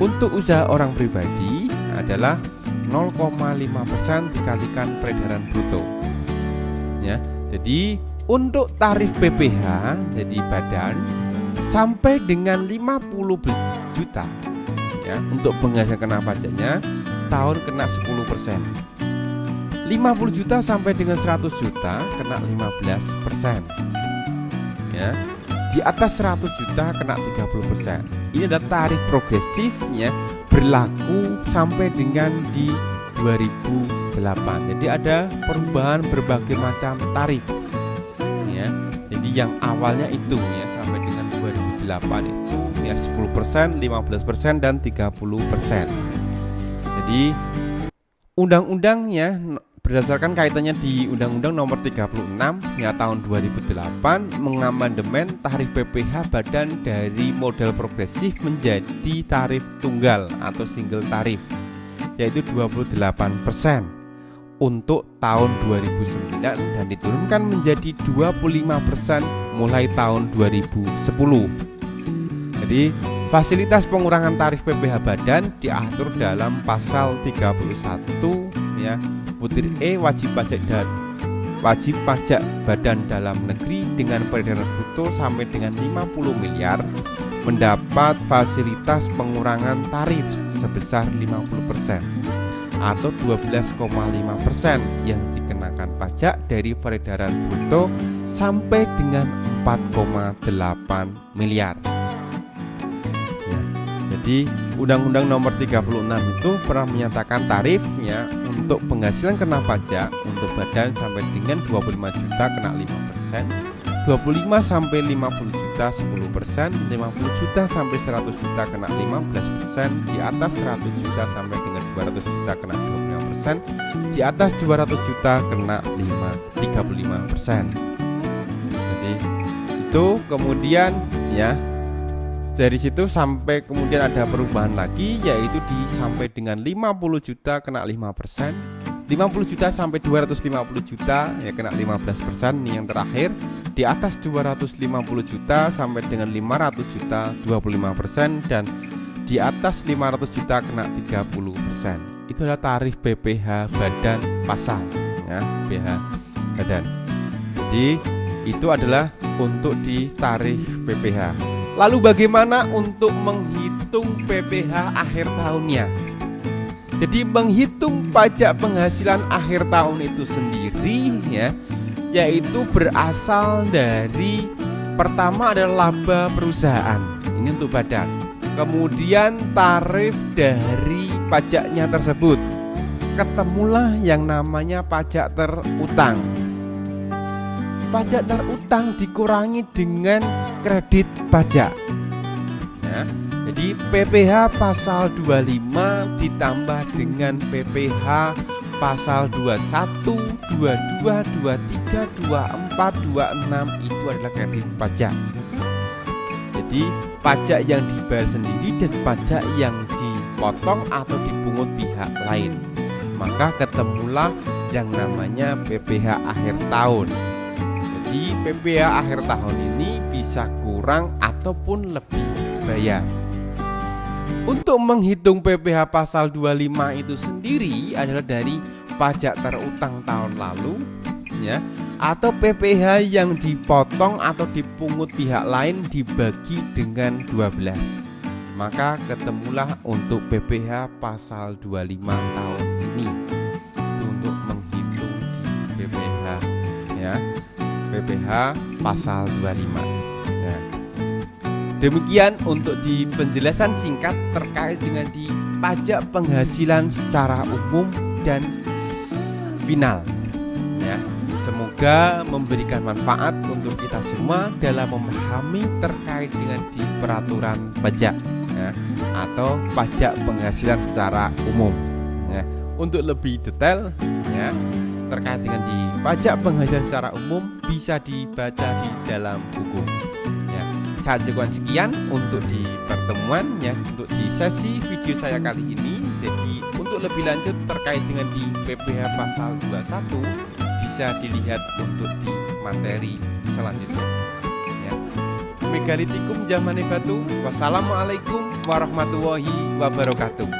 Untuk usaha orang pribadi adalah 0,5% dikalikan peredaran bruto. Ya, jadi untuk tarif PPh jadi badan sampai dengan 50 juta ya, untuk penghasilan kena pajaknya tahun kena 10%. 50 juta sampai dengan 100 juta kena 15%. Ya. Di atas 100 juta kena 30%. Ini adalah tarif progresif ya, berlaku sampai dengan di 2008. Jadi ada perubahan berbagai macam tarif ya. Jadi yang awalnya itu ya sampai dengan 2008 itu ya 10%, 15% dan 30%. Jadi undang-undang ya berdasarkan kaitannya di Undang-Undang Nomor 36 ya tahun 2008 mengamandemen tarif PPh badan dari model progresif menjadi tarif tunggal atau single tarif, yaitu 28%. untuk tahun 2009 dan diturunkan menjadi 25% mulai tahun 2010. Jadi fasilitas pengurangan tarif PPh badan diatur dalam pasal 31 ya, butir E wajib pajak badan dalam negeri dengan peredaran bruto sampai dengan 50 miliar mendapat fasilitas pengurangan tarif sebesar 50% atau 12,5% yang dikenakan pajak dari peredaran bruto sampai dengan 4,8 miliar. Ya, jadi Undang-Undang Nomor 36 itu pernah menyatakan tarifnya untuk penghasilan kena pajak untuk badan sampai dengan 25 juta kena 5%, 25 sampai 50 juta 10%, 50 juta sampai 100 juta kena 15%, di atas 100 juta sampai dengan 200 juta kena 25%, di atas 200 juta kena 35%. Jadi itu kemudian ya, dari situ sampai kemudian ada perubahan lagi, yaitu sampai dengan 50 juta kena 5%, 50 juta sampai 250 juta ya kena 15%. Ini yang terakhir, di atas 250 juta sampai dengan 500 juta 25%, dan di atas 500 juta kena 30%. Itu adalah tarif PPh badan pasal ya, PPh badan. Jadi itu adalah untuk di tarif PPh. Lalu bagaimana untuk menghitung PPh akhir tahunnya? Jadi menghitung pajak penghasilan akhir tahun itu sendiri ya, yaitu berasal dari pertama adalah laba perusahaan, ini untuk badan. Kemudian tarif dari pajaknya tersebut, ketemulah yang namanya pajak terutang. Pajak terutang dikurangi dengan kredit pajak ya. Jadi PPh pasal 25 ditambah dengan PPh pasal 21, 22, 23, 24, 26 itu adalah kredit pajak. Jadi pajak yang dibayar sendiri dan pajak yang dipotong atau dipungut pihak lain. Maka ketemulah yang namanya PPh akhir tahun. Jadi PPh akhir tahun ini bisa kurang ataupun lebih bayar. Untuk menghitung PPh pasal 25 itu sendiri adalah dari pajak terutang tahun lalu ya, atau PPh yang dipotong atau dipungut pihak lain dibagi dengan 12. Maka ketemulah untuk PPh pasal 25 tahun ini. Itu untuk menghitung di PPh ya, PPh pasal 25. Demikian untuk di penjelasan singkat terkait dengan di pajak penghasilan secara umum dan final ya. Semoga memberikan manfaat untuk kita semua dalam memahami terkait dengan di peraturan pajak ya, atau pajak penghasilan secara umum ya. Untuk lebih detail ya terkait dengan di pajak penghasilan secara umum bisa dibaca di dalam buku. Saya cukup sekian untuk di pertemuan ya, untuk di sesi video saya kali ini. Jadi untuk lebih lanjut terkait dengan di PPh pasal 21 bisa dilihat untuk di materi selanjutnya ya. Megalitikum jamane batu. Wassalamualaikum warahmatullahi wabarakatuh.